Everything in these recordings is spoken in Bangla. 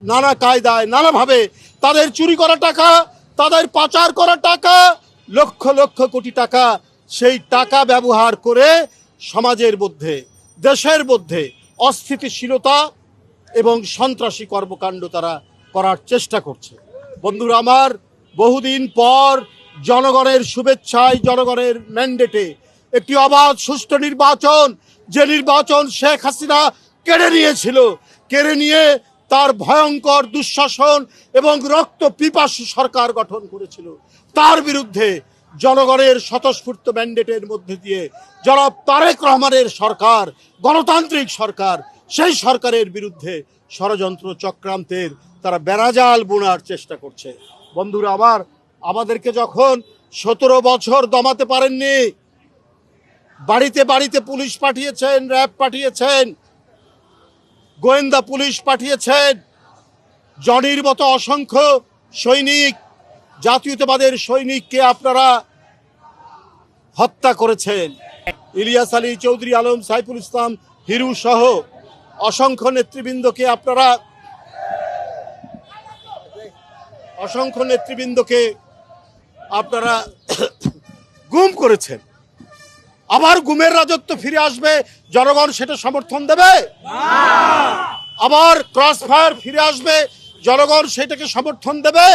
নানা কায়দায় নানাভাবে তাদের চুরি করা টাকা, তাদের পাচার করা টাকা, লক্ষ লক্ষ কোটি টাকা, সেই টাকা ব্যবহার করে সমাজের মধ্যে, দেশের মধ্যে অস্থিতিশীলতা এবং সন্ত্রাসী কর্মকাণ্ড তারা করার চেষ্টা করছে। বন্ধুরা আমার, বহুদিন পর জনগণের শুভেচ্ছায়, জনগণের ম্যান্ডেটে একটি অবাধ সুষ্ঠু নির্বাচন, যে নির্বাচন শেখ হাসিনা কেড়ে নিয়েছিল, কেড়ে নিয়ে তার ভয়ঙ্কর দুঃশাসন এবং রক্ত পিপাসু সরকার গঠন করেছিল, তার বিরুদ্ধে জনগণের স্বতঃস্ফূর্ত ম্যান্ডেটের মধ্যে দিয়ে জনাব তারেক রহমানের সরকার, গণতান্ত্রিক সরকার, সেই সরকারের বিরুদ্ধে ষড়যন্ত্র চক্রান্তের তারা বেড়াজাল বোনার চেষ্টা করছে। বন্ধুরা আমার, আমাদেরকে যখন 17 বছর দমাতে পারেননি, বাড়িতে বাড়িতে পুলিশ পাঠিয়েছেন, র্যাব পাঠিয়েছেন, গোয়েন্দা পুলিশ পাঠিয়েছেন, জনির মতো অসংখ্য সৈনিক, জাতীয়তাবাদের সৈনিককে আপনারা হত্যা করেছেন। ইলিয়াস আলী, চৌধুরী আলম, সাইফুল ইসলাম হিরু সহ অসংখ্য নেতৃবৃন্দকে আপনারা গুম করেছেন। আবার গুমের রাজত্ব ফিরে আসবে, জনগণ সেটা সমর্থন দেবে? আবার ক্রস ফায়ার ফিরে আসবে, জনগণ সেটাকে সমর্থন দেবে?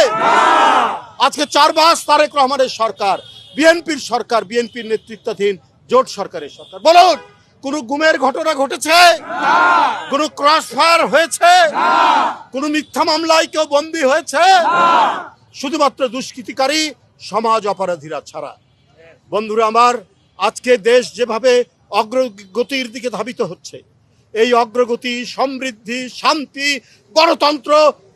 আজকে 4 মাস তারেক রহমানের সরকার, বিএনপির সরকার, বিএনপির নেতৃত্বাধীন জোট সরকারের সরকার, বলুন কোন গুমের ঘটনা ঘটেছে? কোন ক্রস ফায়ার হয়েছে? কোন মিথ্যা মামলায় কেউ বন্দী হয়েছে? শুধুমাত্র দুষ্কৃতিকারী, সমাজ অপরাধীরা ছাড়া। বন্ধুরা আমার, আজকে দেশ যেভাবে অগ্রগতির দিকে ধাবিত হচ্ছে, এই অগ্রগতি, সমৃদ্ধি, শান্তি, গণতন্ত্র,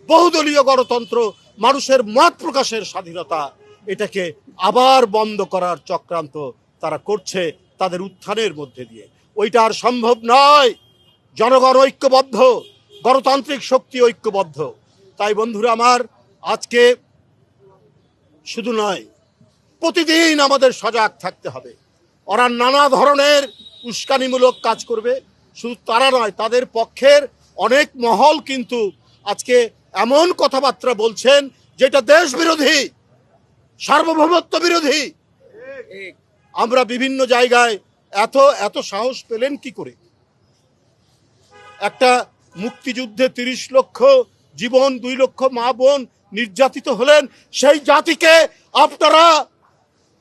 বহুদলীয় গণতন্ত্র, মানুষের মত প্রকাশের স্বাধীনতা, এটাকে আবার বন্ধ করার চক্রান্ত তারা করছে তাদের উত্থানের মধ্যে দিয়ে। ওইটা আর সম্ভব নয়। জনগণ ঐক্যবদ্ধ, গণতান্ত্রিক শক্তি ঐক্যবদ্ধ। তাই বন্ধুরা আমার, আজকে শুধু নয়, প্রতিদিন আমাদের সজাগ থাকতে হবে। ওরা নানা ধরনের উস্কানিমূলক কাজ করবে, শুধু তারা নয়, তাদের পক্ষের অনেক মহল কিন্তু আজকে এমন কথাবার্তা বলছেন যেটা দেশ বিরোধী, সার্বভৌমত্ব বিরোধী। আমরা বিভিন্ন জায়গায় এত সাহস পেলেন কি করে? একটা মুক্তিযুদ্ধে 30 লক্ষ জীবন, 2 লক্ষ মা বোন নির্যাতিত হলেন, সেই জাতিকে আপনারা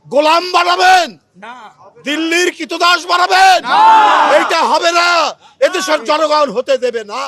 গোলাম বানাবেন, দিল্লির কৃতদাস বানাবেন? এইটা হবে না, এদেশের জনগণ হতে দেবে না।